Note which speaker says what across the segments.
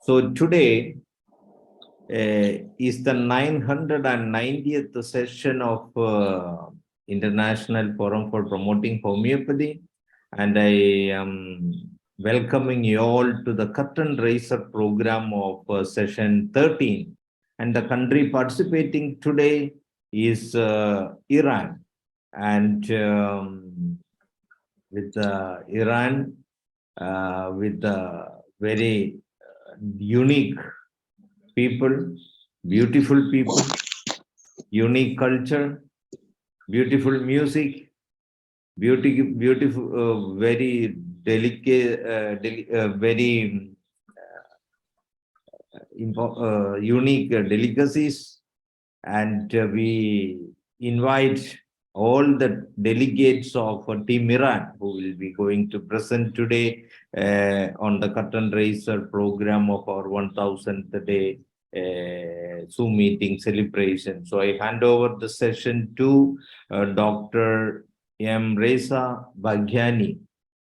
Speaker 1: So today is the 990th session of International Forum for Promoting Homeopathy, and I am welcoming you all to the Curtain Raiser program of session 13. And the country participating today is Iran, and with Iran, with very unique people, beautiful people, unique culture, beautiful music, beautiful, very delicate, very unique delicacies, and we invite all the delegates of Team Iran who will be going to present today on the Curtain Raiser program of our 1000th day Zoom meeting celebration. So I hand over the session to Dr. M. Reza Baghiani.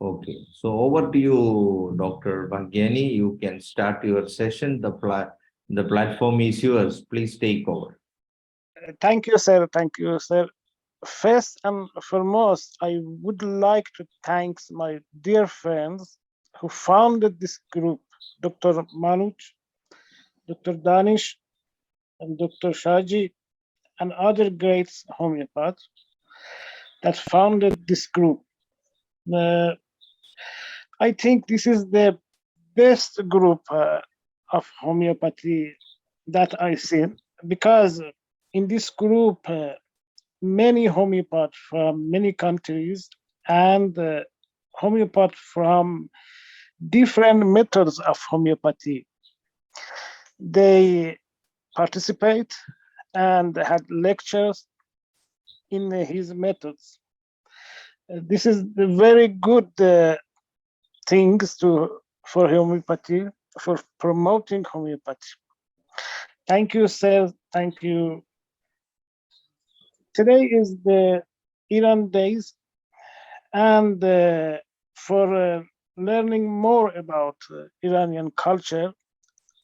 Speaker 1: Okay, so over to you, Dr. Baghiani. You can start your session. The platform is yours. Please take over.
Speaker 2: Thank you, sir. Thank you, sir. First and foremost, I would like to thank my dear friends who founded this group, Dr. Manuj, Dr. Danish, and Dr. Shaji, and other great homeopaths that founded this group. I think this is the best group of homeopathy that I've seen, because in this group, many homeopaths from many countries and homeopaths from different methods of homeopathy, they participate and had lectures in his methods. This is the very good things for homeopathy, for promoting homeopathy. Thank you, sir. Thank you. Today is the Iran Days, and for learning more about Iranian culture,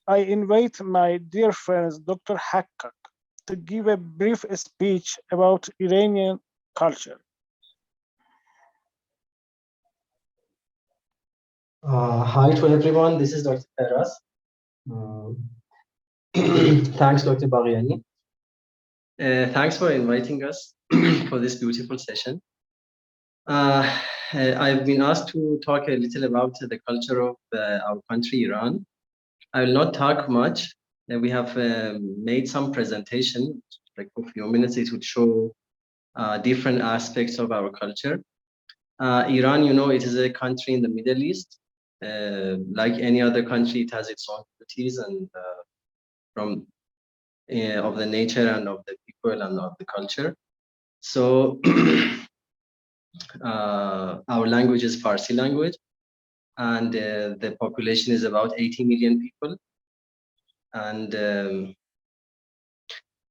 Speaker 2: I invite my dear friends, Dr. Hakkak, to give a brief speech about Iranian culture.
Speaker 3: Hi to everyone, this is Dr. Feras. Thanks, Dr. Baghiani. Thanks for inviting us for this beautiful session. I've been asked to talk a little about the culture of our country, Iran. I will not talk much. We have made some presentation, like for a few minutes. It would show different aspects of our culture. Iran, you know, it is a country in the Middle East. Like any other country, it has its own beauties and from of the nature and of the people and of the culture. So our language is Farsi language, and the population is about 80 million people. And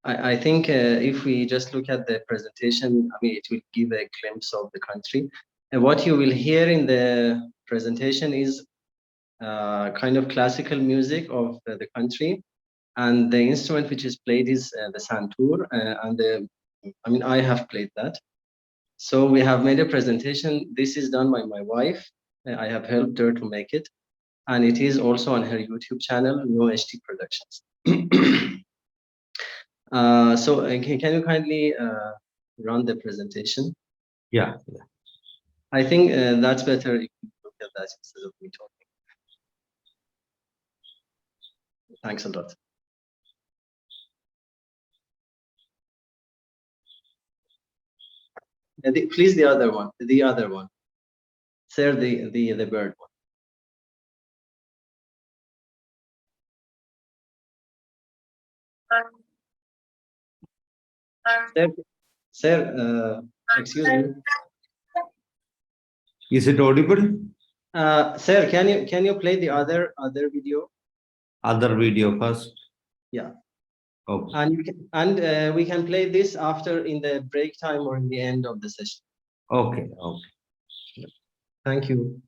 Speaker 3: I think if we just look at the presentation, I mean, it will give a glimpse of the country. And what you will hear in the presentation is kind of classical music of the country, and the instrument which is played is the santur, I mean, I have played that. So we have made a presentation. This is done by my wife. I have helped her to make it, and it is also on her YouTube channel, No HT Productions. So can you kindly run the presentation?
Speaker 1: Yeah.
Speaker 3: I think that's better if you look at that instead of me talking. Thanks a lot. Please, the other one. Sir, the bird one. Sir, excuse me.
Speaker 1: Is it audible?
Speaker 3: Sir, can you play the other video?
Speaker 1: Other video first.
Speaker 3: Yeah.
Speaker 1: Okay.
Speaker 3: And we can play this after in the break time or in the end of the session.
Speaker 1: Okay.
Speaker 3: Thank you.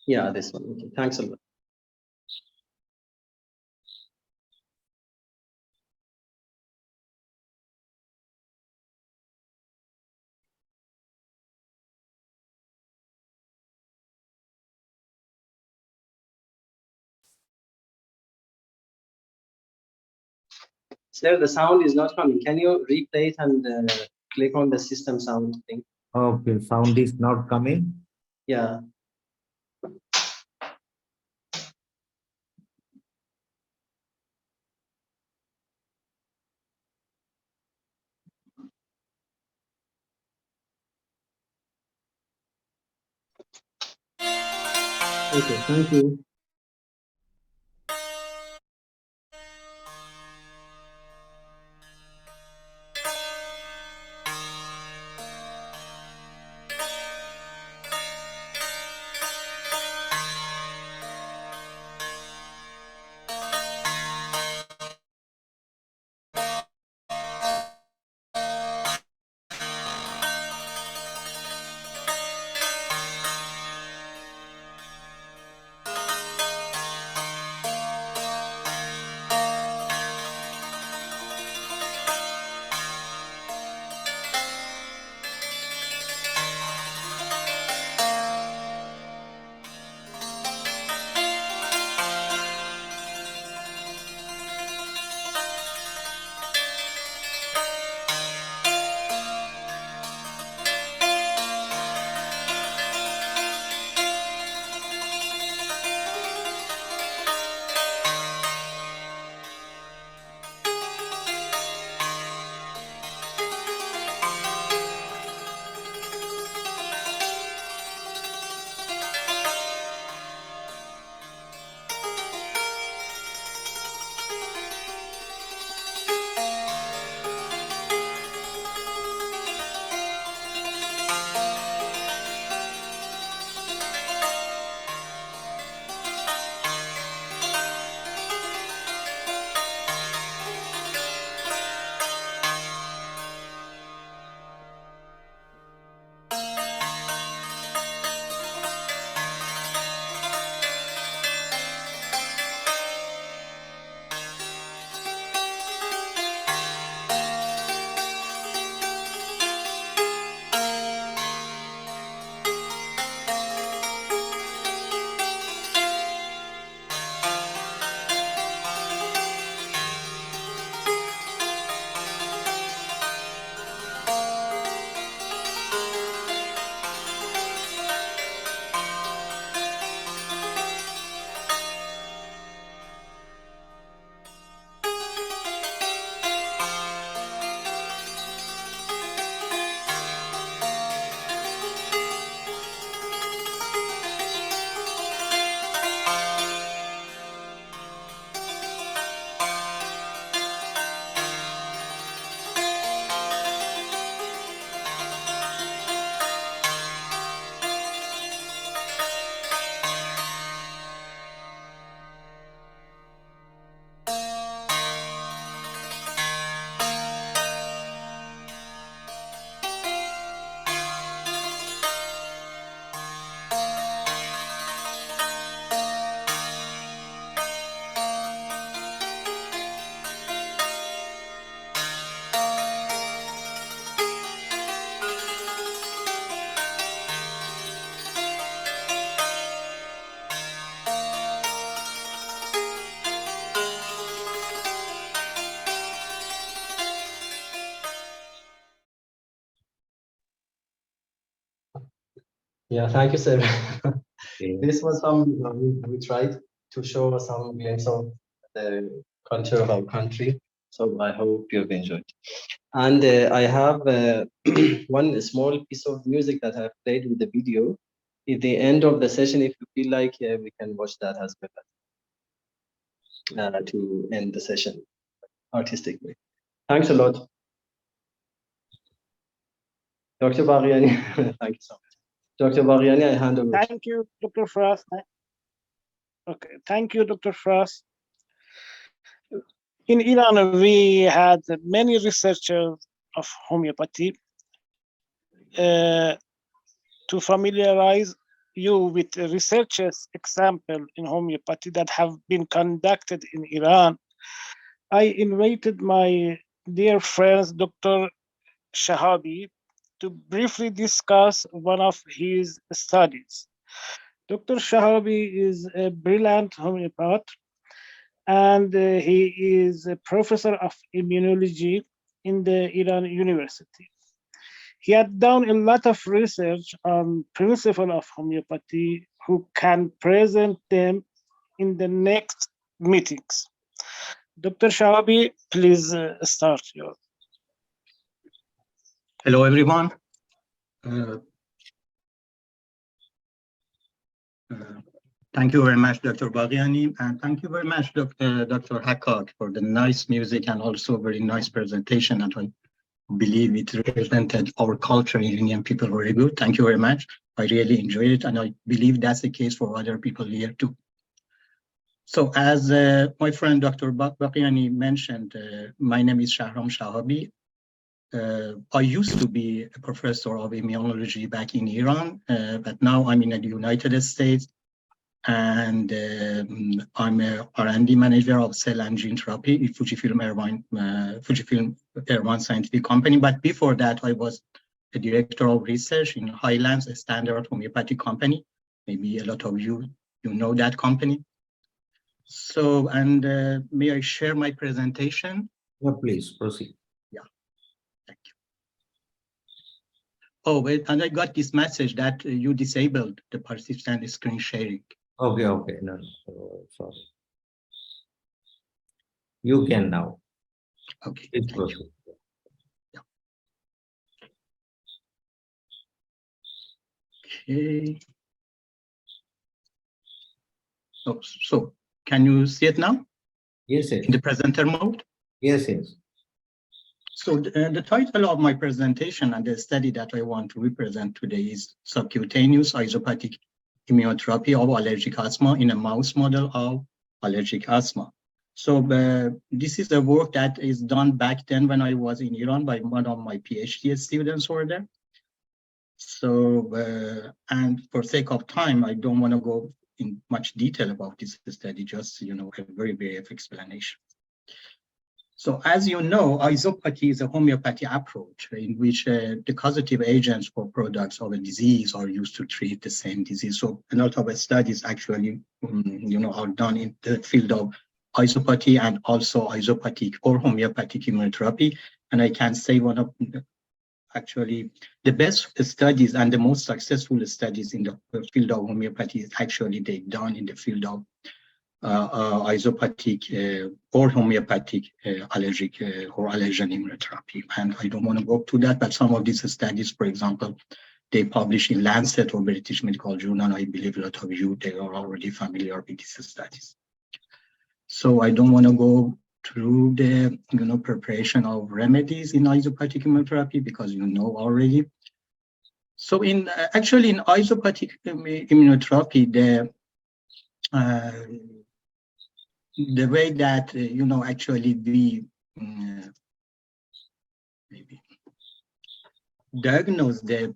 Speaker 3: Yeah, this one. Okay, thanks a lot. Sir, the sound is not coming. Can you replay it and click on the system sound thing?
Speaker 1: Okay, sound is not coming.
Speaker 3: Yeah. Okay, thank you. Yeah, thank you, sir. This was some, we tried to show some glimpse of the culture of our country. So I hope you've enjoyed. And I have one small piece of music that I've played with the video. At the end of the session, if you feel like, we can watch that as well to end the session artistically. Thanks a lot. Dr. Bariani, thank you so much. Dr. Bariani, I hand over.
Speaker 2: Thank you, Dr. Frost. Okay, thank you, Dr. Frost. In Iran, we had many researchers of homeopathy to familiarize you with researches example in homeopathy that have been conducted in Iran. I invited my dear friends, Dr. Shahabi, to briefly discuss one of his studies. Dr. Shahabi is a brilliant homeopath, and he is a professor of immunology in the Iran University. He had done a lot of research on principle of homeopathy who can present them in the next meetings. Dr. Shahabi, please start your.
Speaker 4: Hello, everyone. Uh, thank you very much, Dr. Baghiani, and thank you very much, Dr. Hakkak, for the nice music and also very nice presentation. And I believe it represented our culture in Indian people very good. Thank you very much. I really enjoyed it, and I believe that's the case for other people here too. So as my friend Dr. Baghiani mentioned, my name is Shahram Shahabi. I used to be a professor of immunology back in Iran, but now I'm in the United States, and I'm a R&D manager of cell and gene therapy in Fujifilm Irvine Scientific Company. But before that, I was the director of research in Highlands, a standard homeopathic company. Maybe a lot of you know that company. So, and may I share my presentation?
Speaker 1: Yeah, please proceed.
Speaker 4: Thank you. Oh, wait, and I got this message that you disabled the participant screen sharing.
Speaker 1: Okay, no, sorry. You can now.
Speaker 4: Okay,
Speaker 1: Please
Speaker 4: thank you.
Speaker 1: proceed.
Speaker 4: Okay. Oh, so can you see it now
Speaker 1: Yes,
Speaker 4: in the presenter mode?
Speaker 1: yes.
Speaker 4: So the title of my presentation and the study that I want to represent today is subcutaneous isopathic immunotherapy of allergic asthma in a mouse model of allergic asthma. So this is the work that is done back then when I was in Iran by one of my PhD students over there. So, and for sake of time, I don't want to go in much detail about this study, just, a very brief explanation. So as you know, isopathy is a homeopathy approach in which the causative agents for products of a disease are used to treat the same disease. So a lot of studies actually, are done in the field of isopathy and also isopathic or homeopathic immunotherapy. And I can say one of actually the best studies and the most successful studies in the field of homeopathy is actually they done in the field of isopathic or homeopathic allergic or allergen immunotherapy. And I don't want to go to that, but some of these studies, for example, they publish in Lancet or British Medical Journal. I believe a lot of you, they are already familiar with these studies. So I don't want to go through the preparation of remedies in isopathic immunotherapy because you know already. So in actually in isopathic immunotherapy, the way that actually we maybe diagnose the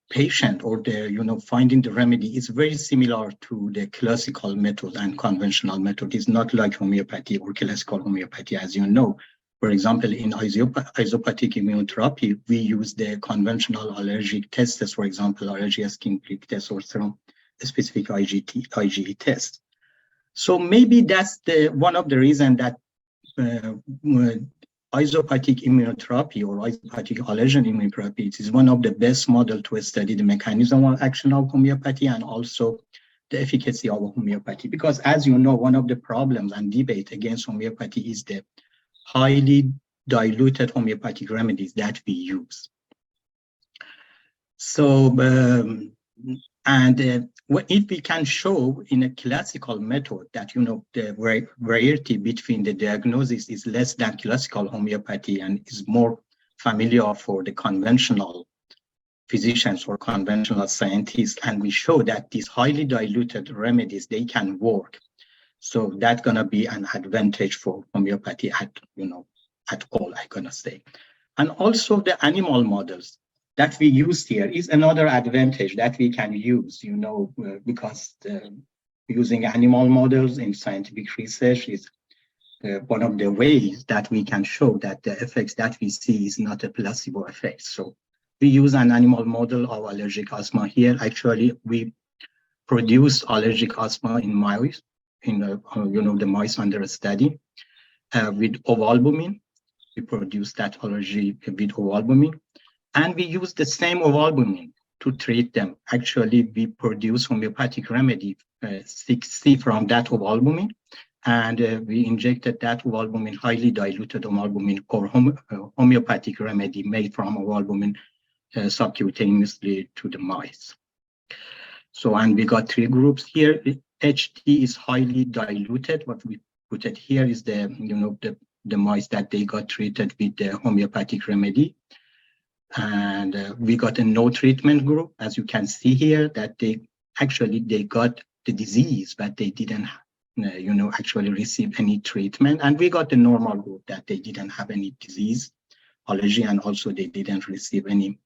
Speaker 4: patient or the finding the remedy is very similar to the classical method and conventional method. It's not like homeopathy or classical homeopathy, as you know. For example, in isopathic immunotherapy, we use the conventional allergic tests, for example, allergy skin prick test or specific IgE test. So maybe that's one of the reasons that isopathic immunotherapy or isopathic allergen immunotherapy is one of the best models to study the mechanism of action of homeopathy and also the efficacy of homeopathy. Because as you know, one of the problems and debate against homeopathy is the highly diluted homeopathic remedies that we use. So, if we can show in a classical method that the variety between the diagnosis is less than classical homeopathy and is more familiar for the conventional physicians or conventional scientists, and we show that these highly diluted remedies, they can work. So that's gonna be an advantage for homeopathy at all, I'm gonna say. And also the animal models that we used here is another advantage that we can use, because using animal models in scientific research is one of the ways that we can show that the effects that we see is not a placebo effect. So we use an animal model of allergic asthma here. Actually, we produce allergic asthma in mice, in the mice under study with ovalbumin. We produce that allergy with ovalbumin, and we use the same ovalbumin to treat them. Actually, we produce homeopathic remedy 6C from that ovalbumin, and we injected that ovalbumin, highly diluted ovalbumin, or homeopathic remedy made from ovalbumin subcutaneously to the mice. So, and we got 3 groups here. HT is highly diluted. What we put it here is the mice that they got treated with the homeopathic remedy. And we got a no treatment group, as you can see here, that they got the disease, but they didn't actually receive any treatment. And we got the normal group that they didn't have any disease, allergy, and also they didn't receive any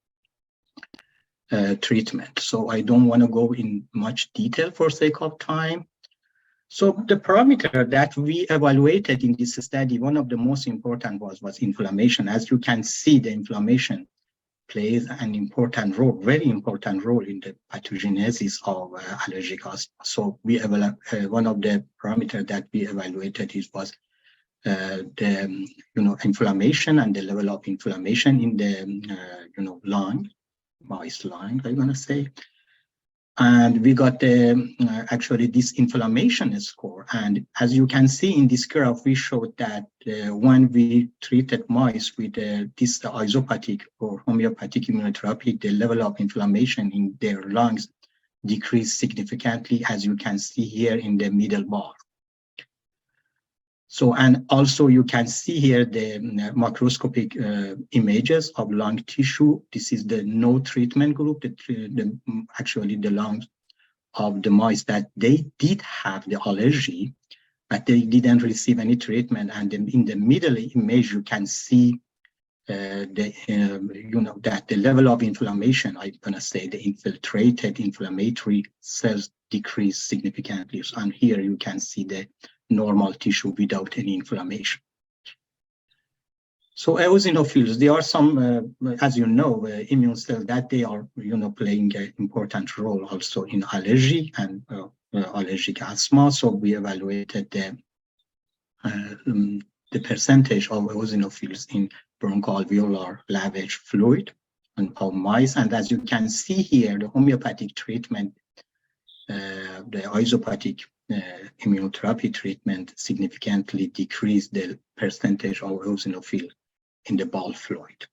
Speaker 4: treatment. So I don't want to go in much detail for sake of time. So the parameter that we evaluated in this study, one of the most important was inflammation. As you can see, the inflammation plays an important role, very important role in the pathogenesis of allergic asthma. So we one of the parameters that we evaluated was the inflammation and the level of inflammation in the lung, mice lung, I'm gonna say. And we got actually this inflammation score. And as you can see in this graph, we showed that when we treated mice with this isopathic or homeopathic immunotherapy, the level of inflammation in their lungs decreased significantly, as you can see here in the middle bar. So, and also you can see here the macroscopic images of lung tissue. This is the no treatment group, actually the lungs of the mice that they did have the allergy, but they didn't receive any treatment. And then in the middle image, you can see that the level of inflammation, I'm gonna say the infiltrated inflammatory cells decreased significantly. And here you can see the normal tissue without any inflammation. So eosinophils, there are some, as you know, immune cells that they are, playing an important role also in allergy and allergic asthma. So we evaluated the percentage of eosinophils in bronchoalveolar lavage fluid and of mice. And as you can see here, the homeopathic treatment, the isopathic immunotherapy treatment significantly decreased the percentage of eosinophil in the bowel fluid.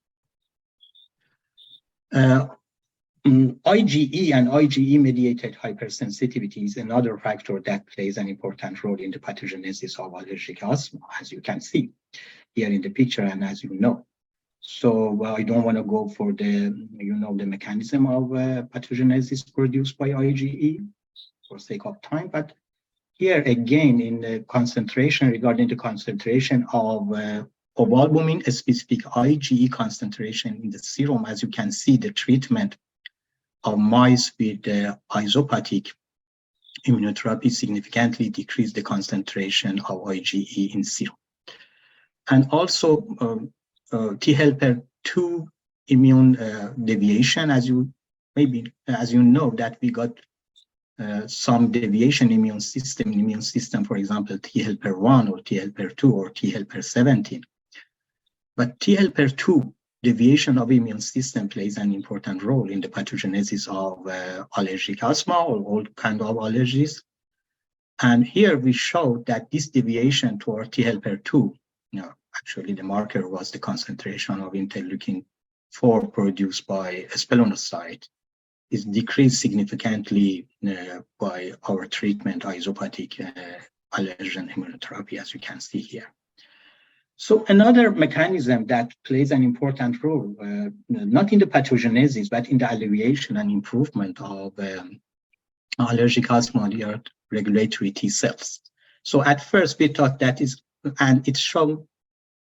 Speaker 4: IgE and IgE-mediated hypersensitivity is another factor that plays an important role in the pathogenesis of allergic asthma, as you can see here in the picture and as you know. So I don't want to go for the, the mechanism of pathogenesis produced by IgE for sake of time, but here again in the concentration, regarding the concentration of ovalbumin, a specific IgE concentration in the serum, as you can see, the treatment of mice with isopathic immunotherapy significantly decreased the concentration of IgE in serum. And also T helper 2 immune deviation, as you know, that we got some deviation immune system, for example, T helper 1 or T helper 2 or T helper 17. But T helper 2 deviation of immune system plays an important role in the pathogenesis of allergic asthma or all kinds of allergies. And here we show that this deviation toward T helper 2, actually the marker was the concentration of interleukin-4 produced by a splenocyte, is decreased significantly by our treatment isopathic allergen immunotherapy, as you can see here. So another mechanism that plays an important role, not in the pathogenesis, but in the alleviation and improvement of allergic asthma, are regulatory T cells. So at first we thought that is, and it showed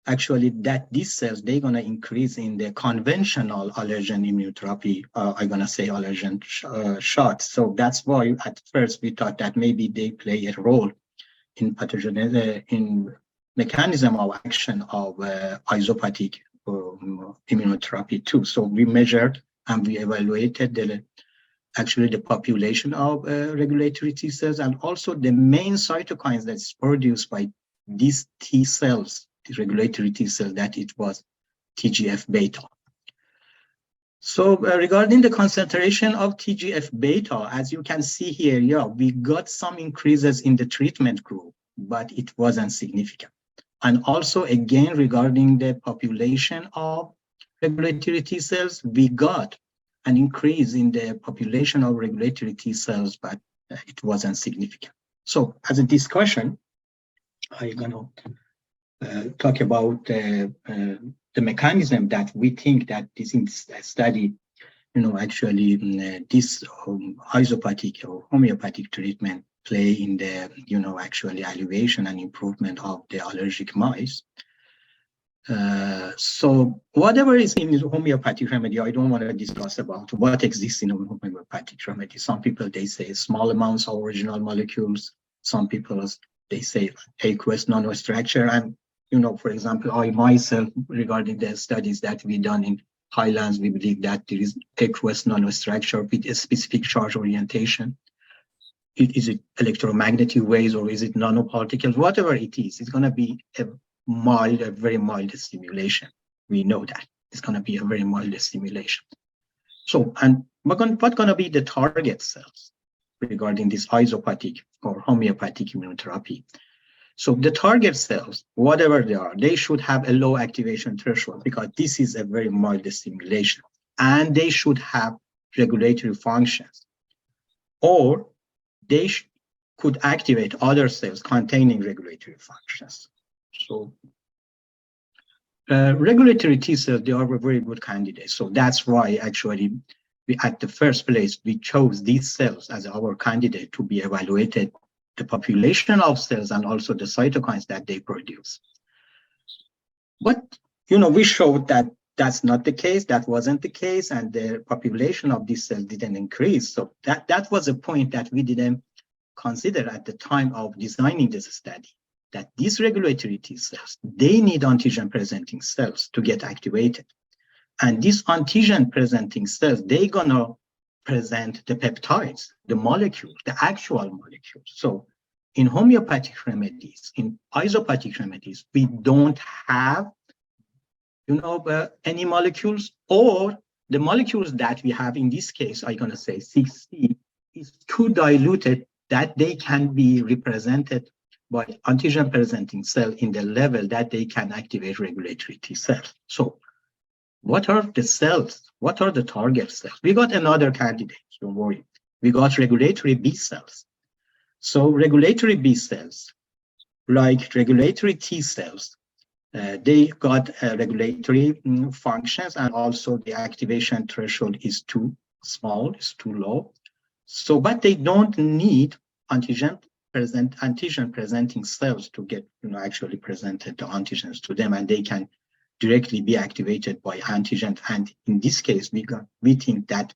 Speaker 4: actually that these cells, they're going to increase in the conventional allergen immunotherapy, I'm going to say allergen shots. So that's why at first we thought that maybe they play a role in pathogen, in mechanism of action of isopathic immunotherapy too. So we measured and we evaluated the population of regulatory T cells and also the main cytokines that's produced by these T cells, the regulatory T cell, that it was TGF-beta. So regarding the concentration of TGF-beta, as you can see here, yeah, we got some increases in the treatment group, but it wasn't significant. And also, again, regarding the population of regulatory T cells, we got an increase in the population of regulatory T cells, but it wasn't significant. So as a discussion, I'm going to talk about the mechanism that we think that this study, actually this isopathic or homeopathic treatment play in the, actually alleviation and improvement of the allergic mice. So whatever is in the homeopathic remedy, I don't want to discuss about what exists in a homeopathic remedy. Some people, they say small amounts of original molecules. Some people, they say aqueous nanostructure. And, for example, I myself, regarding the studies that we done in Highlands, we believe that there is aqueous nanostructure with a specific charge orientation. Is it electromagnetic waves or is it nanoparticles? Whatever it is, it's going to be a very mild stimulation. We know that it's going to be a very mild stimulation. So, and what's going to be the target cells regarding this isopathic or homeopathic immunotherapy? So the target cells, whatever they are, they should have a low activation threshold because this is a very mild stimulation, and they should have regulatory functions, or they could activate other cells containing regulatory functions. So regulatory T cells, they are a very good candidate. So that's why actually at the first place, we chose these cells as our candidate to be evaluated, the population of cells and also the cytokines that they produce. But, we showed that that's not the case, that wasn't the case, and the population of these cells didn't increase. So that was a point that we didn't consider at the time of designing this study, that these regulatory T cells, they need antigen-presenting cells to get activated. And these antigen-presenting cells, they're gonna present the peptides, the molecule, the actual molecule. So in homeopathic remedies, in isopathic remedies, we don't have, any molecules, or the molecules that we have in this case, I'm gonna say 6C, is too diluted that they can be represented by antigen-presenting cell in the level that they can activate regulatory T cells. So what are the cells? What are the target cells? We got another candidate, don't worry. We got regulatory B cells. So regulatory B cells, like regulatory T cells, they got regulatory functions, and also the activation threshold is too small, is too low. So, but they don't need antigen presenting cells to get, actually presented the antigens to them, and they can directly be activated by antigen. And in this case, we think that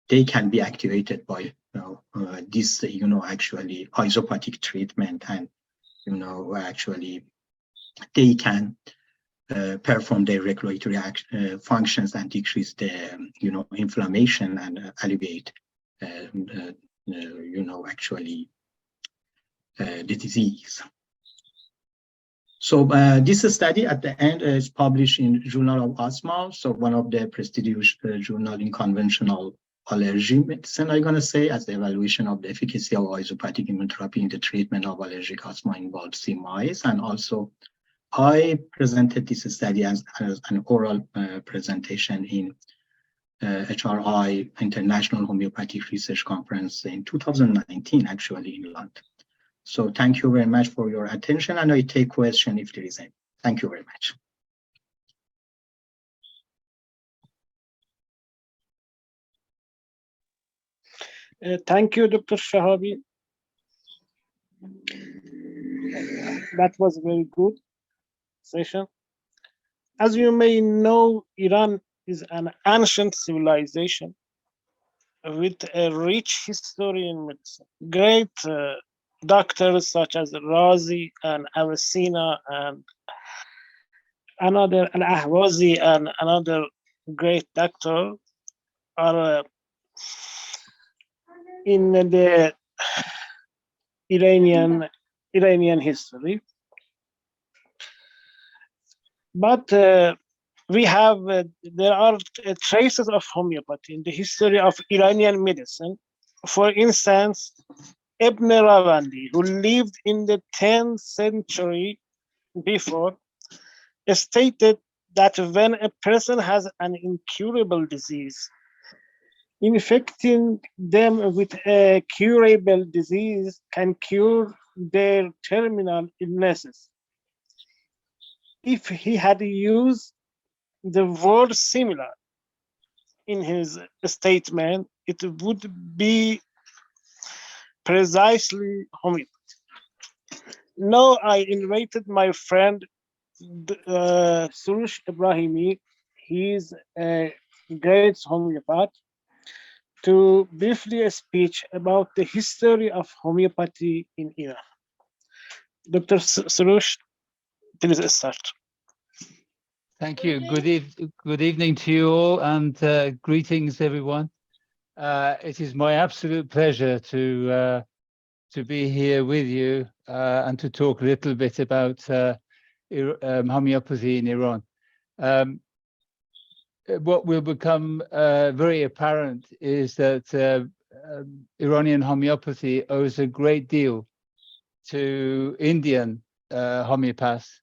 Speaker 4: they can be activated by this, actually isopathic treatment, and actually they can perform their regulatory functions and decrease the inflammation and alleviate actually the disease. So this study at the end is published in Journal of Asthma, so one of the prestigious journal in conventional allergy medicine, I'm going to say, as the evaluation of the efficacy of isopathic immunotherapy in the treatment of allergic asthma in wild C mice. And also I presented this study as an oral presentation in HRI, International Homeopathic Research Conference, in 2019, actually, in London. So thank you very much for your attention, and I take question if there is any. Thank you very much.
Speaker 2: Thank you, Dr. Shahabi. That was very good. session. As you may know, Iran is an ancient civilization with a rich history in medicine. Great doctors such as Razi and Avicenna and another Al-Ahwazi and another great doctor are in the Iranian history. But we have there are traces of homeopathy in the history of Iranian medicine. For instance, Ibn Ravandi, who lived in the 10th century before, stated that when a person has an incurable disease, infecting them with a curable disease can cure their terminal illnesses. If he had used the word similar in his statement, it would be precisely homeopathy. Now I invited my friend Surush Ibrahimi. He's a great homeopath to briefly speak about the history of homeopathy in Iran. Dr. Surush, please start.
Speaker 5: Thank you. Good evening to you all, and greetings, everyone. It is my absolute pleasure to be here with you and to talk a little bit about homeopathy in Iran. What will become very apparent is that Iranian homeopathy owes a great deal to Indian homeopaths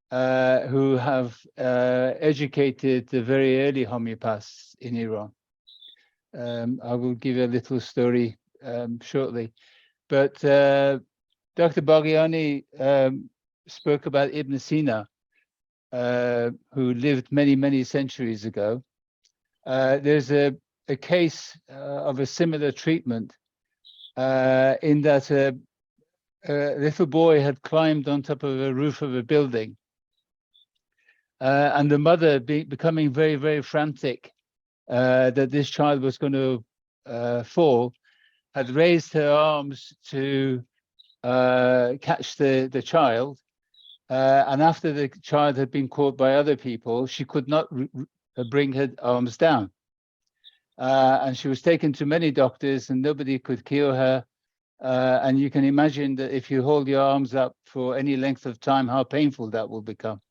Speaker 5: who have educated the very early homeopaths in Iran. I will give you a little story shortly. But Dr. Baghiani spoke about Ibn Sina, who lived many, many centuries ago. There's a case of a similar treatment in that a little boy had climbed on top of a roof of a building. And the mother becoming very, very frantic that this child was going to fall, had raised her arms to catch the child. And after the child had been caught by other people, she could not bring her arms down. And she was taken to many doctors and nobody could cure her. And you can imagine that if you hold your arms up for any length of time, how painful that will become.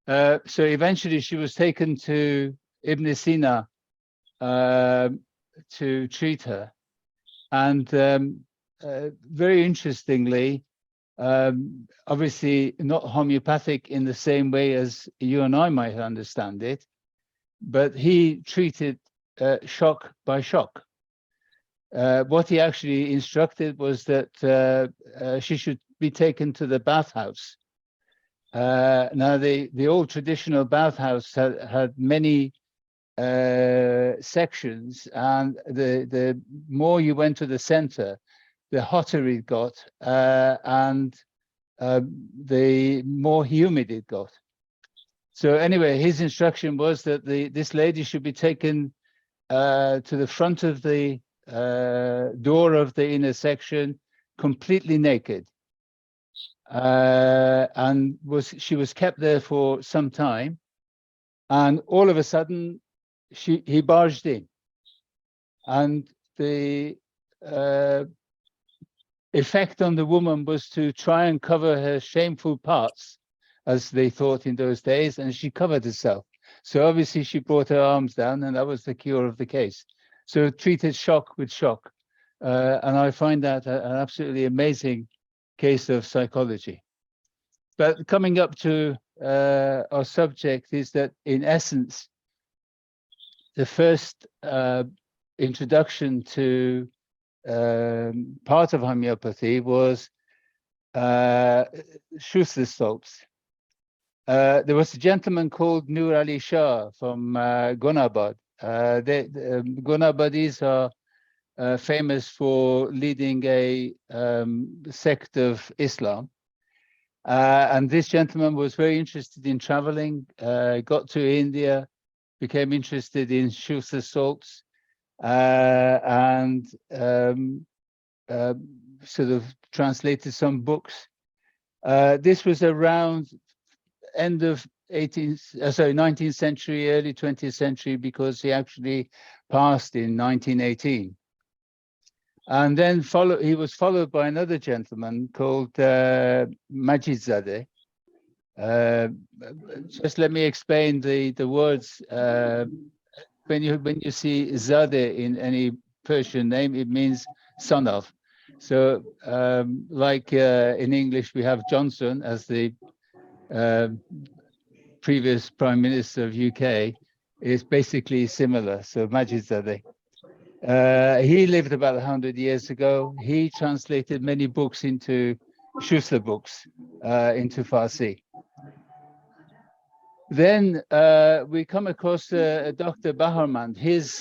Speaker 5: So eventually she was taken to Ibn Sina to treat her. And very interestingly, obviously not homeopathic in the same way as you and I might understand it, but he treated shock by shock. What he actually instructed was that she should be taken to the bathhouse. Now, the old traditional bathhouse had many sections, and the more you went to the center, the hotter it got, and the more humid it got. So anyway, his instruction was that this lady should be taken to the front of the door of the inner section, completely naked. And she was kept there for some time, and all of a sudden he barged in, and the effect on the woman was to try and cover her shameful parts, as they thought in those days, and she covered herself. So obviously she brought her arms down, and that was the cure of the case. So treated shock with shock, and I find that an absolutely amazing case of psychology. But coming up to our subject is that, in essence, the first introduction to part of homeopathy was Schuster's salts. There was a gentleman called Nur Ali Shah from Gonabad. The Gonabadis are famous for leading a sect of Islam. And this gentleman was very interested in traveling, got to India, became interested in Schuster salts, and sort of translated some books. This was around end of 19th century, early 20th century, because he actually passed in 1918. And then he was followed by another gentleman called Majidzadeh. Just let me explain the words. When you see Zadeh in any Persian name, it means son of. So like in English, we have Johnson as the previous Prime Minister of UK, is basically similar. So Majidzadeh. He lived about 100 years ago. He translated many books into Schuster books, into Farsi. Then we come across Dr. Baharman. His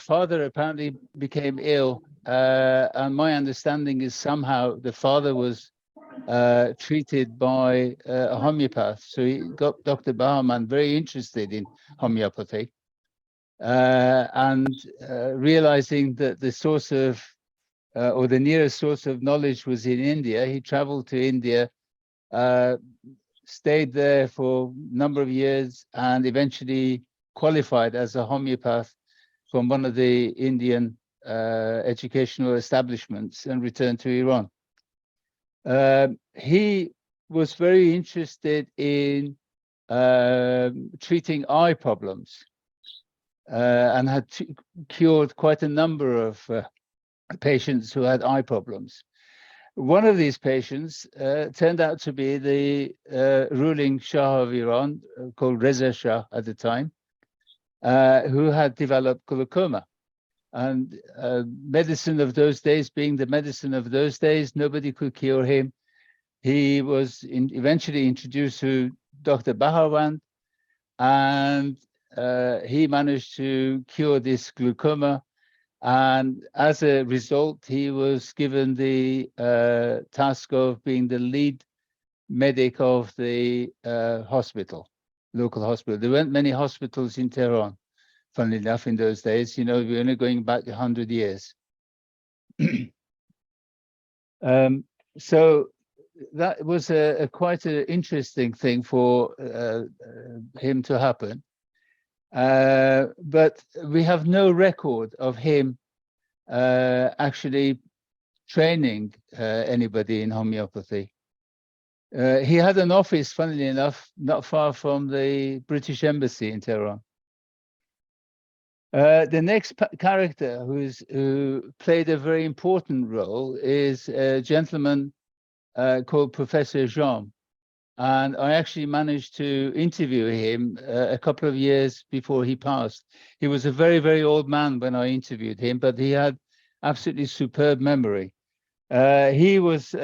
Speaker 5: father apparently became ill, and my understanding is somehow the father was treated by a homeopath. So he got Dr. Baharman very interested in homeopathy. And realizing that the source of, or the nearest source of knowledge was in India, he traveled to India, stayed there for a number of years, and eventually qualified as a homeopath from one of the Indian educational establishments and returned to Iran. He was very interested in treating eye problems. And had cured quite a number of patients who had eye problems. One of these patients turned out to be the ruling Shah of Iran, called Reza Shah at the time, who had developed glaucoma. And medicine of those days being the medicine of those days, nobody could cure him. He was eventually introduced to Dr. Baharwan, and he managed to cure this glaucoma, and as a result, he was given the task of being the lead medic of the hospital, local hospital. There weren't many hospitals in Tehran, funnily enough, in those days. You know, we're only going back 100 years. So that was a quite an interesting thing for him to happen. But we have no record of him actually training anybody in homeopathy. He had an office, funnily enough, not far from the British Embassy in Tehran. The next character who played a very important role is a gentleman called Professor Jean. And I actually managed to interview him a couple of years before he passed. He was a very, very old man when I interviewed him, but he had absolutely superb memory. He was he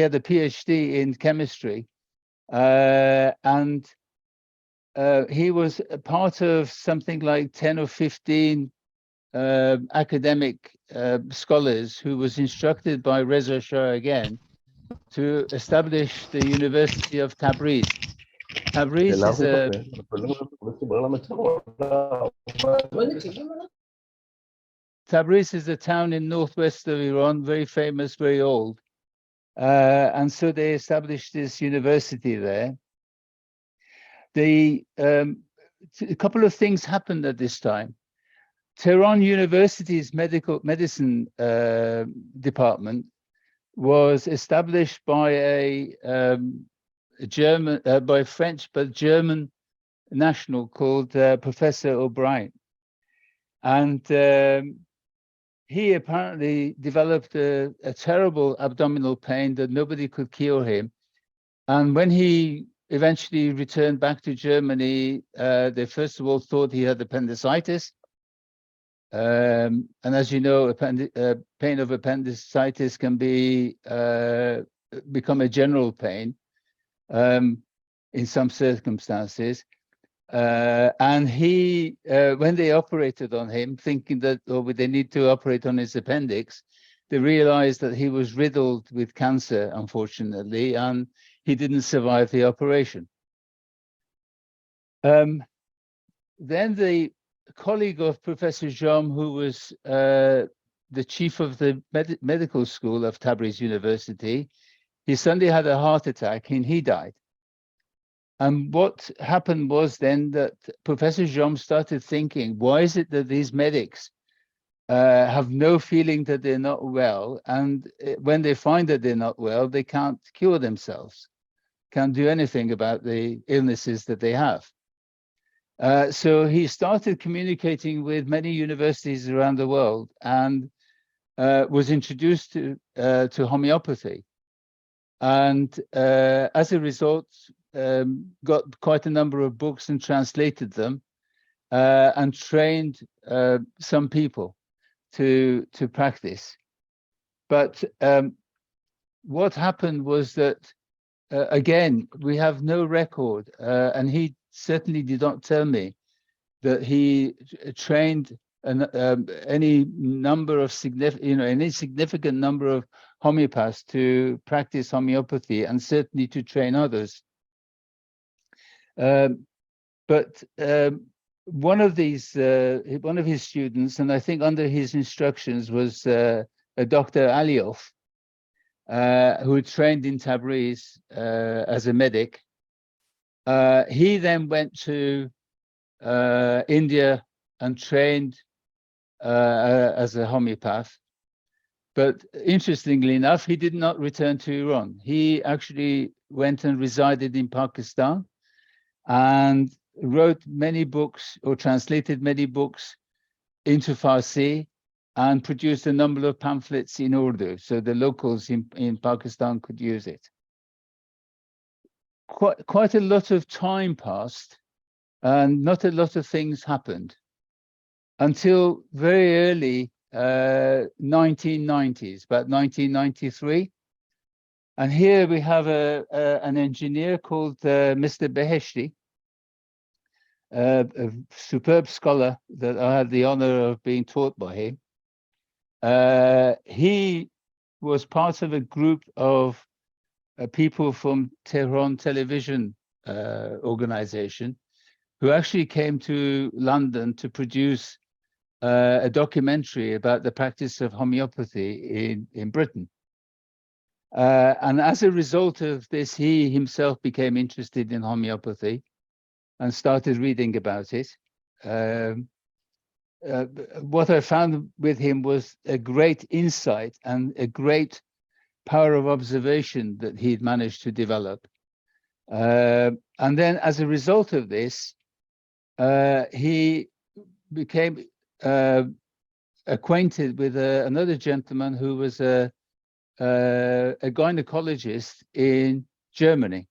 Speaker 5: had a PhD in chemistry, and he was a part of something like 10 or 15 academic scholars who was instructed by Reza Shah again to establish the University of Tabriz. Tabriz is a town in northwest of Iran, very famous, very old. And so they established this university there. A couple of things happened at this time. Tehran University's medicine department was established by a German, by French, but German national called Professor O'Brien. And he apparently developed a terrible abdominal pain that nobody could cure him. And when he eventually returned back to Germany, they first of all thought he had appendicitis. And as you know, pain of appendicitis can be become a general pain in some circumstances. And he, when they operated on him, thinking that they need to operate on his appendix, they realized that he was riddled with cancer, unfortunately, and he didn't survive the operation. Then the colleague of Professor Jom, who was the chief of the medical school of Tabriz University, he suddenly had a heart attack and he died. And what happened was then that Professor Jom started thinking, why is it that these medics have no feeling that they're not well, and when they find that they're not well, they can't cure themselves, can't do anything about the illnesses that they have. So he started communicating with many universities around the world and was introduced to homeopathy. And as a result, got quite a number of books and translated them and trained some people to practice. But what happened was that, again, we have no record, and he certainly did not tell me that he trained any number of any significant number of homeopaths to practice homeopathy, and certainly to train others. But one of his students, and I think under his instructions, was a Dr. Aliyev, who trained in Tabriz as a medic. He then went to India and trained as a homeopath. But interestingly enough, he did not return to Iran. He actually went and resided in Pakistan and wrote many books, or translated many books into Farsi, and produced a number of pamphlets in Urdu, so the locals in Pakistan could use it. Quite a lot of time passed, and not a lot of things happened until very early 1990s, about 1993. And here we have an engineer called Mr. Beheshti, a superb scholar that I had the honor of being taught by him. He was part of a group of people from Tehran Television organization, who actually came to London to produce a documentary about the practice of homeopathy in Britain. And as a result of this, he himself became interested in homeopathy and started reading about it. What I found with him was a great insight and a great power of observation that he'd managed to develop. And then as a result of this, he became acquainted with another gentleman who was a gynecologist in Germany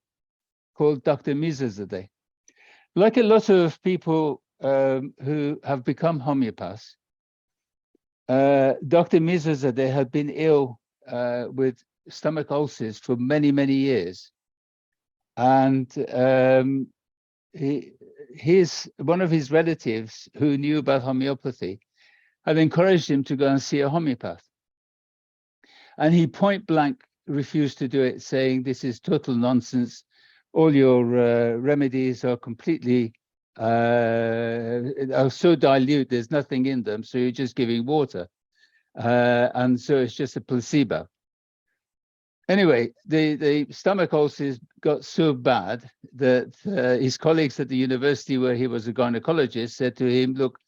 Speaker 5: called Dr. Mirzazadeh. Like a lot of people who have become homeopaths, Dr. Mirzazadeh had been ill with stomach ulcers for many, many years. And one of his relatives who knew about homeopathy had encouraged him to go and see a homeopath. And he point blank refused to do it, saying, "This is total nonsense. All your remedies are completely are so dilute, there's nothing in them, so you're just giving water. And so it's just a placebo." Anyway, the stomach ulcers got so bad that his colleagues at the university where he was a gynecologist said to him, "Look,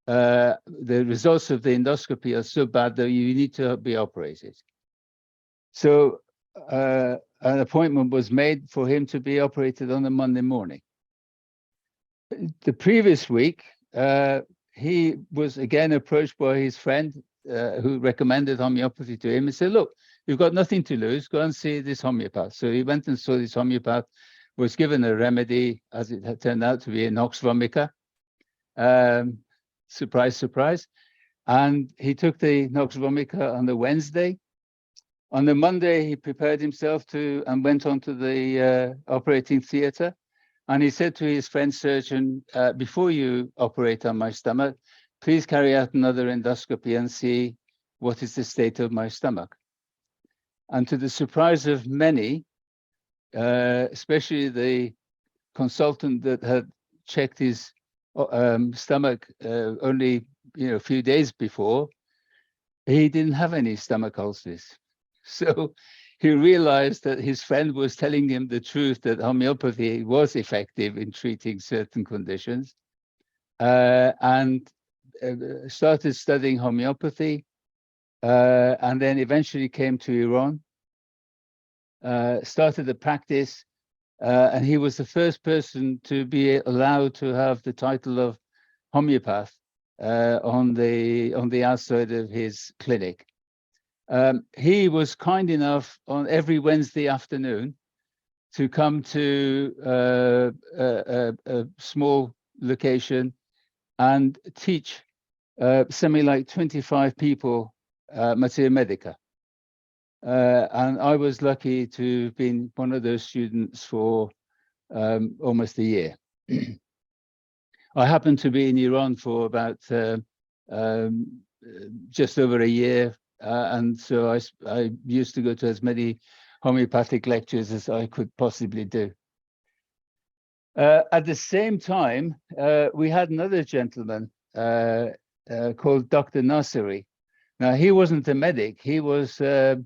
Speaker 5: the results of the endoscopy are so bad that you need to be operated." So an appointment was made for him to be operated on a Monday morning. The previous week, he was again approached by his friend who recommended homeopathy to him and said, "Look, you've got nothing to lose, go and see this homeopath." So he went and saw this homeopath, was given a remedy, as it had turned out to be a Nox vomica. Surprise, surprise. And he took the Nox vomica on the Wednesday. On the Monday, he prepared himself and went on to the operating theater. And he said to his friend surgeon, "Before you operate on my stomach, please carry out another endoscopy and see what is the state of my stomach? And to the surprise of many, especially the consultant that had checked his stomach only a few days before, he didn't have any stomach ulcers. So he realized that his friend was telling him the truth, that homeopathy was effective in treating certain conditions, and started studying homeopathy, and then eventually came to Iran, started the practice, and he was the first person to be allowed to have the title of homeopath on the outside of his clinic. He was kind enough on every Wednesday afternoon to come to a small location and teach something like 25 people materia medica. And I was lucky to have been one of those students for almost a year. I happened to be in Iran for about just over a year, and so I used to go to as many homeopathic lectures as I could possibly do. At the same time, we had another gentleman called Dr. Nasiri. Now, he wasn't a medic. He was an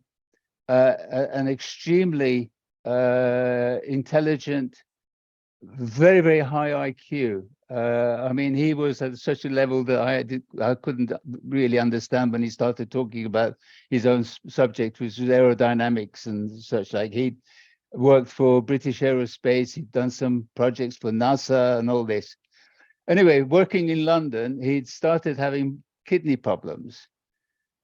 Speaker 5: extremely intelligent, very, very high IQ. I mean, he was at such a level that I couldn't really understand when he started talking about his own subject, which was aerodynamics and such. Like, he'd worked for British Aerospace, he'd done some projects for NASA and all this. Anyway, working in London, he'd started having kidney problems.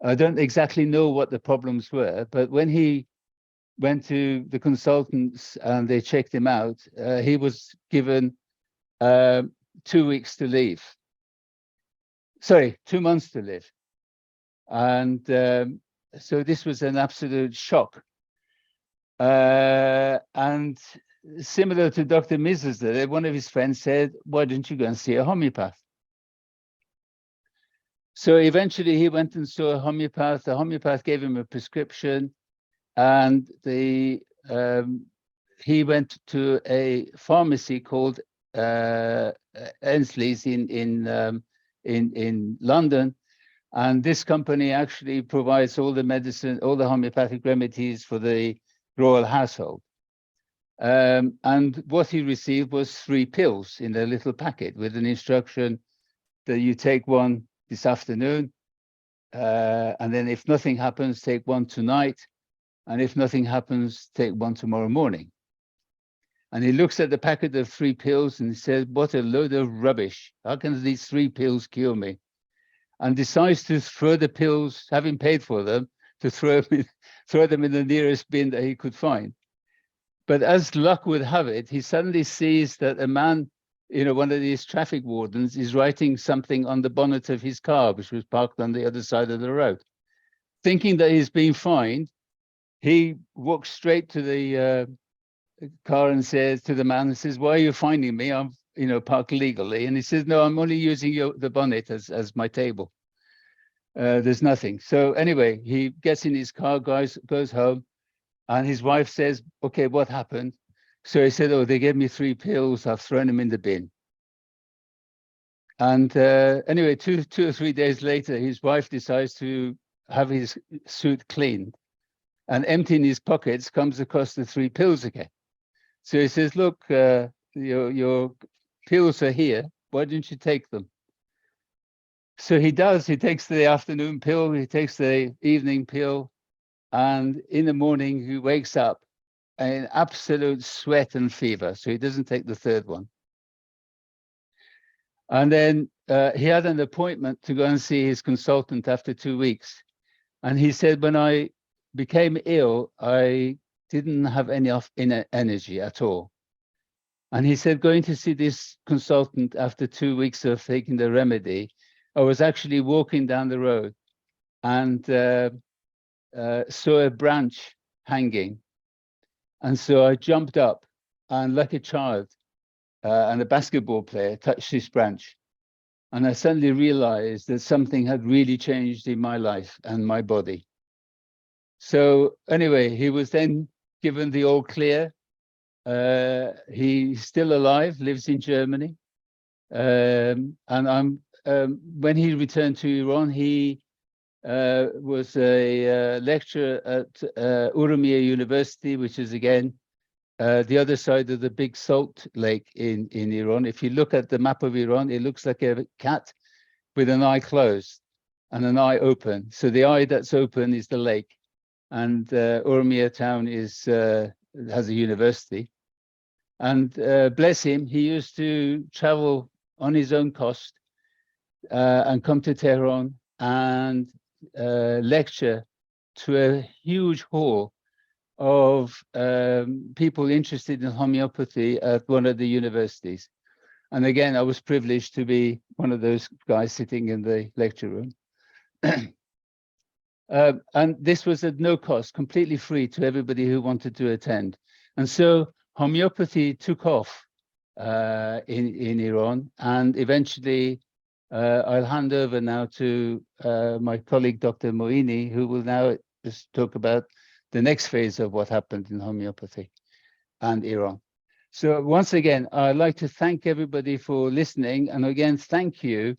Speaker 5: I don't exactly know what the problems were, but when he went to the consultants and they checked him out, he was given 2 weeks to live. Sorry, 2 months to live. And so this was an absolute shock. And similar to Dr. Mizes, one of his friends said, why don't you go and see a homeopath? So eventually he went and saw a homeopath. The homeopath gave him a prescription, and he went to a pharmacy called Ensley's in London, and this company actually provides all the medicine, all the homeopathic remedies for the royal household. And what he received was 3 pills in a little packet with an instruction that you take one this afternoon, and then if nothing happens, take one tonight, and if nothing happens, take one tomorrow morning. And he looks at the packet of 3 pills and he says, what a load of rubbish. How can these 3 pills cure me? And decides to throw the pills, having paid for them, to throw them in the nearest bin that he could find. But as luck would have it, he suddenly sees that a man, one of these traffic wardens, is writing something on the bonnet of his car, which was parked on the other side of the road. Thinking that he's being fined, he walks straight to the car and says to the man, why are you finding me? I'm parked legally. And he says, no, I'm only using the bonnet as my table. There's nothing. So anyway, he gets in his car, goes home, and his wife says, okay, what happened? So he said, oh, they gave me 3 pills. I've thrown them in the bin. And anyway, two or 3 days later, his wife decides to have his suit cleaned, and emptying his pockets comes across the 3 pills again. So he says, look, your pills are here. Why don't you take them? So he does. He takes the afternoon pill. He takes the evening pill. And in the morning, he wakes up in absolute sweat and fever. So he doesn't take the 3rd one. And then he had an appointment to go and see his consultant after 2 weeks. And he said, when I became ill, I didn't have any energy at all. And he said, going to see this consultant after 2 weeks of taking the remedy, I was actually walking down the road and saw a branch hanging. And so I jumped up and, like a child and a basketball player, touched this branch. And I suddenly realized that something had really changed in my life and my body. So anyway, he was then given the all clear. He's still alive, lives in Germany. And when he returned to Iran, he was a lecturer at Urumia University, which is again the other side of the big salt lake in Iran. If you look at the map of Iran, it looks like a cat with an eye closed and an eye open. So the eye that's open is the lake, and Urumia town is has a university. And bless him, he used to travel on his own cost and come to Tehran and lecture to a huge hall of people interested in homeopathy at one of the universities. And again, I was privileged to be one of those guys sitting in the lecture room. And this was at no cost, completely free to everybody who wanted to attend. And so homeopathy took off in Iran, and eventually I'll hand over now to my colleague, Dr. Moini, who will now just talk about the next phase of what happened in homeopathy and Iran. So once again, I'd like to thank everybody for listening. And again, thank you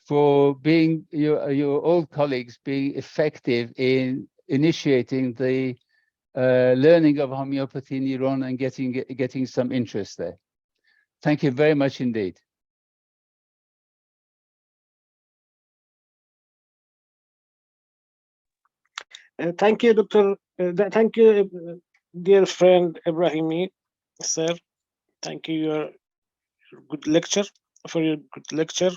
Speaker 5: for being your old colleagues being effective in initiating the learning of homeopathy in Iran and getting some interest there. Thank you very much indeed.
Speaker 2: Thank you, Dr. Thank you, dear friend Ibrahimi, sir. Thank you your good lecture for your good lecture.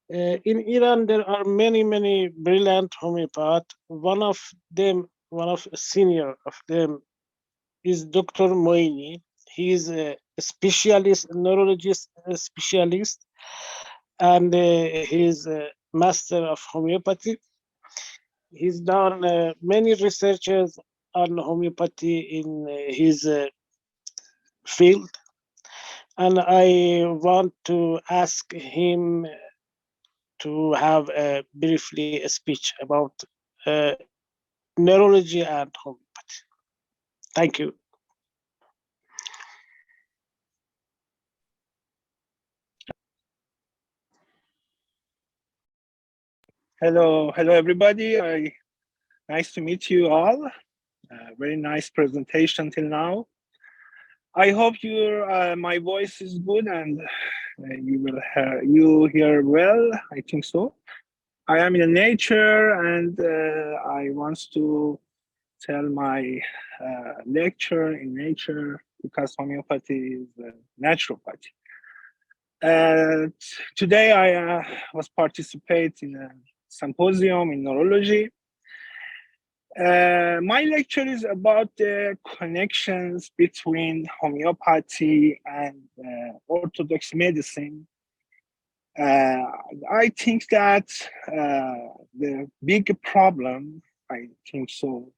Speaker 2: In Iran, there are many brilliant homeopaths. One of senior of them is Dr. Moini. He is a specialist, neurologist specialist, and he is a master of homeopathy. He's done many researches on homeopathy in his field, and I want to ask him to have briefly a speech about neurology and homeopathy. Thank you.
Speaker 6: Hello everybody. Nice to meet you all. Very nice presentation till now. I hope my voice is good and you hear well. I think so. I am in nature and I want to tell my lecture in nature because homeopathy is naturopathy. Today I was participating in a symposium in neurology. My lecture is about the connections between homeopathy and orthodox medicine. I think that the big problem, I think so,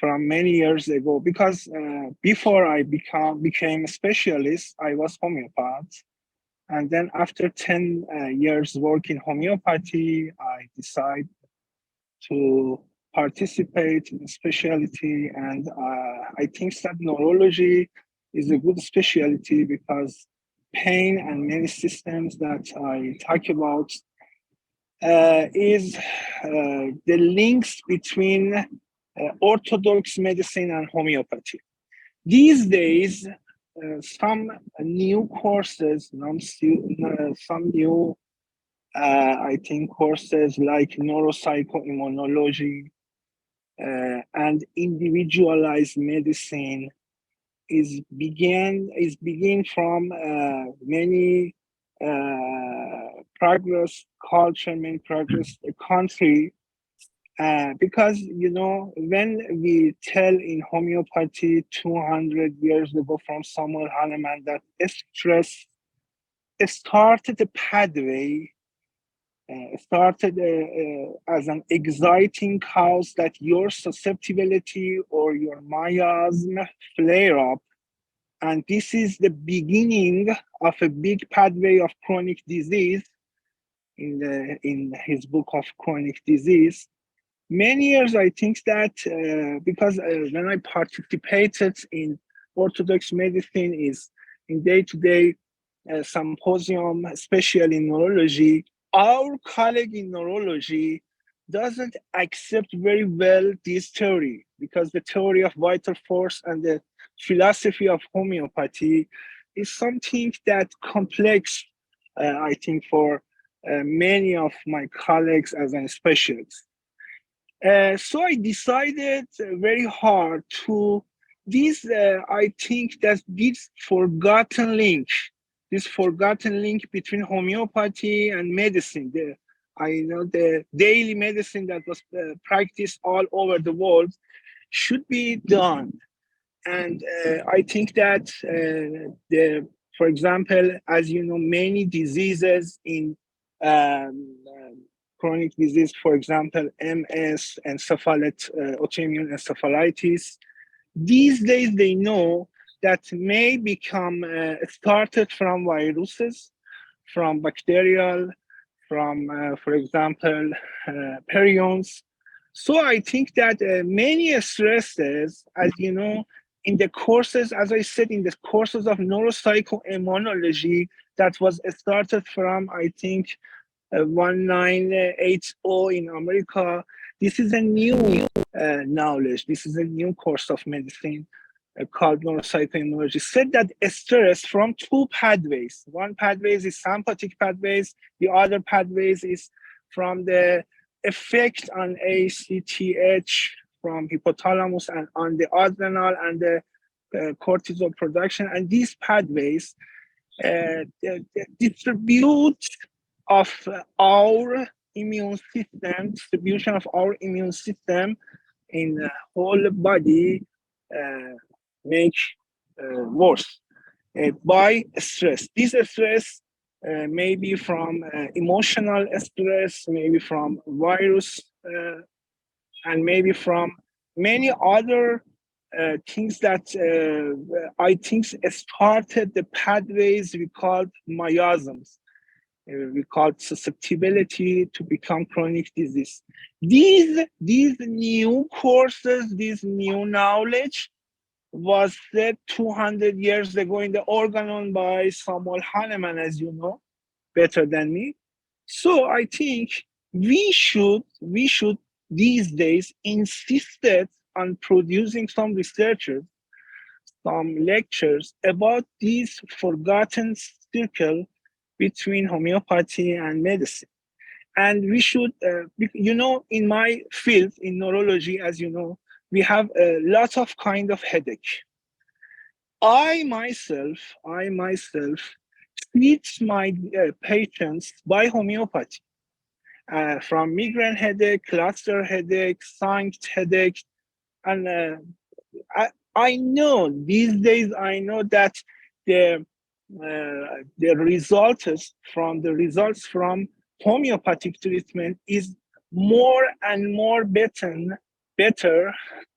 Speaker 6: from many years ago, because before I became a specialist, I was homeopath. And then after 10 years work in homeopathy, I decided to participate in specialty. And I think that neurology is a good specialty because pain and many systems that I talk about is the links between orthodox medicine and homeopathy. These days, some new courses, some new, I think, courses like neuropsychoimmunology and individualized medicine is begin from many progress culture, many progress country. Because, you know, when we tell in homeopathy 200 years ago from Samuel Hahnemann that stress started a pathway, started as an exciting cause that your susceptibility or your miasm flare up And this is the beginning of a big pathway of chronic disease in his book of chronic disease. Many years, I think that because when I participated in Orthodox medicine is in day-to-day symposium, especially in neurology, our colleague in neurology doesn't accept very well this theory because the theory of vital force and the philosophy of homeopathy is something that complex, I think, for many of my colleagues as a specialist. So I decided very hard to I think that this forgotten link between homeopathy and medicine, the daily medicine that was practiced all over the world should be done. And I think that for example, as you know, many diseases in chronic disease, for example, MS, autoimmune encephalitis, these days they know that may become started from viruses, from bacterial, from, for example, prions. So I think that many stresses, as you know, in the courses, as I said, in the courses of neuropsychoimmunology that was started from, I think, 1980 in America. This is a new knowledge. This is a new course of medicine called neuropsychoimmunology. Said that stress from two pathways. One pathways is sympathetic pathways. The other pathways is from the effect on ACTH from hypothalamus and on the adrenal and the cortisol production. And these pathways distribute of our immune system, distribution of our immune system in the whole body make worse by stress. This stress may be from emotional stress, maybe from virus, and maybe from many other things that I think started the pathways we called miasms. We call it susceptibility to become chronic disease. These new courses, this new knowledge was said 200 years ago in the Organon by Samuel Hahnemann, as you know, better than me. So I think we should these days insisted on producing some researchers, some lectures about this forgotten circle between homeopathy and medicine. And we should, you know, in my field, in neurology, as you know, we have a lot of kind of headache. I myself treat my patients by homeopathy, from migraine headache, cluster headache, sanct headache. And I know these days, I know that the results from homeopathic treatment is more and more better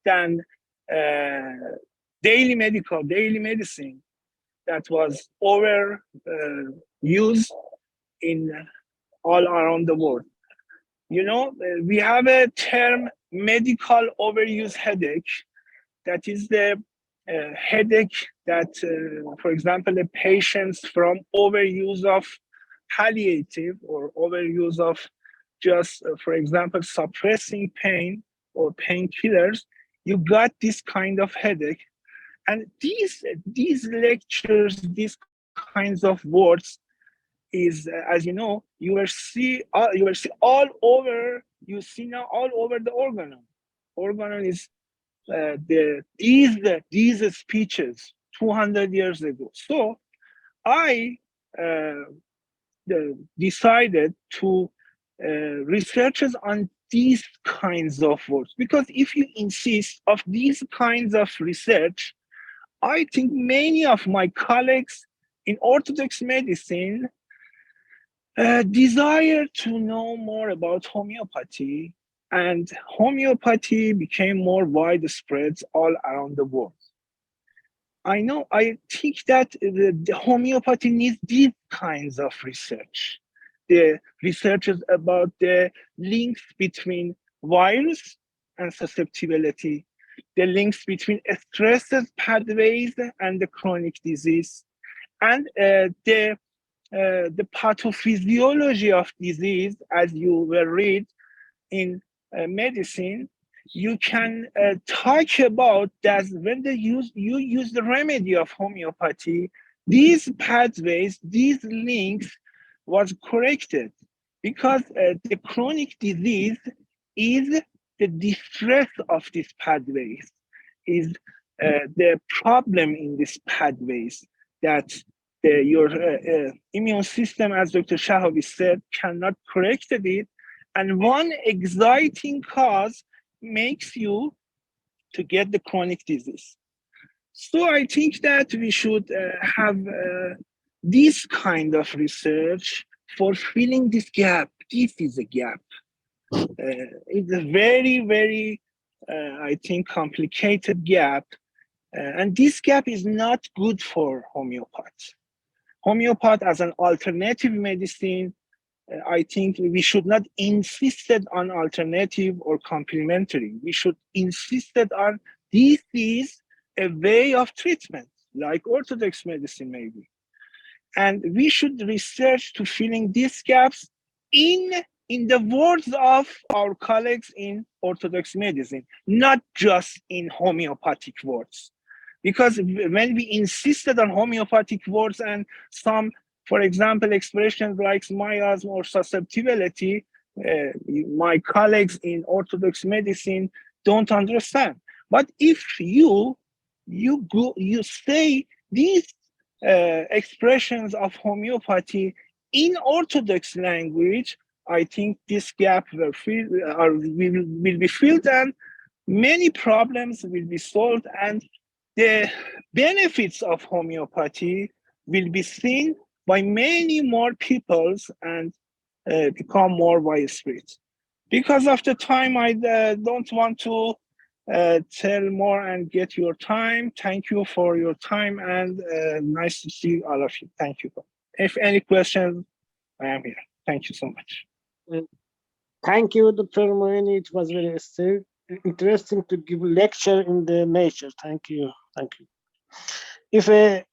Speaker 6: than daily medicine that was used in all around the world. You know, we have a term, medical overuse headache. That is the headache that, for example, the patients from overuse of palliative or overuse of just, for example, suppressing pain or painkillers, you got this kind of headache. And these lectures, these kinds of words is, as you know, you will see all over. You see now all over the Organon. Organon is these speeches 200 years ago. So I decided to researches on these kinds of words, because if you insist of these kinds of research, I think many of my colleagues in Orthodox medicine desire to know more about homeopathy, and homeopathy became more widespread all around the world. I know, I think that the homeopathy needs these kinds of research. The researches about the links between virus and susceptibility, the links between stress pathways and the chronic disease, and the pathophysiology of disease, as you will read in medicine. You can talk about that when you use the remedy of homeopathy, these pathways, these links was corrected, because the chronic disease is the distress of these pathways, is the problem in these pathways, that your immune system, as Dr. Shahabi said, cannot correct it, and one exciting cause makes you to get the chronic disease. So I think that we should have this kind of research for filling this gap. This is a gap. It's a very, very, I think, complicated gap. And this gap is not good for homeopaths. Homeopath as an alternative medicine, I think we should not insist on alternative or complementary. We should insist on this is a way of treatment, like Orthodox medicine maybe. And we should research to filling these gaps in the words of our colleagues in Orthodox medicine, not just in homeopathic words. Because when we insisted on homeopathic words and some, for example, expressions like miasm or susceptibility, my colleagues in Orthodox medicine don't understand. But if you say these expressions of homeopathy in Orthodox language, I think this gap will be filled, and many problems will be solved, and the benefits of homeopathy will be seen by many more peoples and become more widespread. Because of the time, I don't want to tell more and get your time. Thank you for your time, and nice to see all of you. Thank you. If any questions, I am here. Thank you so much.
Speaker 2: Thank you, Dr. Moini. It was very interesting to give lecture in the nature. Thank you. Thank you. If a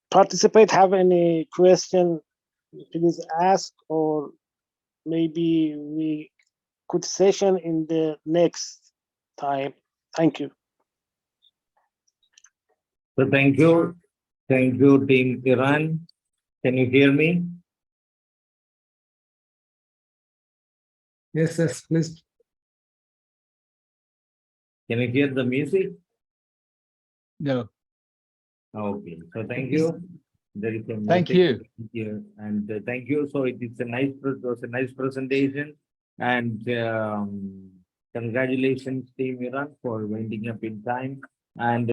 Speaker 2: participant have any question, please ask, or maybe we could session in the next time. Thank you.
Speaker 1: So thank you. Thank you, Team Iran. Can you hear me?
Speaker 7: Yes, yes, please.
Speaker 1: Can you hear the music?
Speaker 5: No.
Speaker 1: Okay. So thank you. There is a
Speaker 5: Thank you.
Speaker 1: here, and thank you. So it was a nice presentation, and congratulations, Team Iran, for winding up in time. And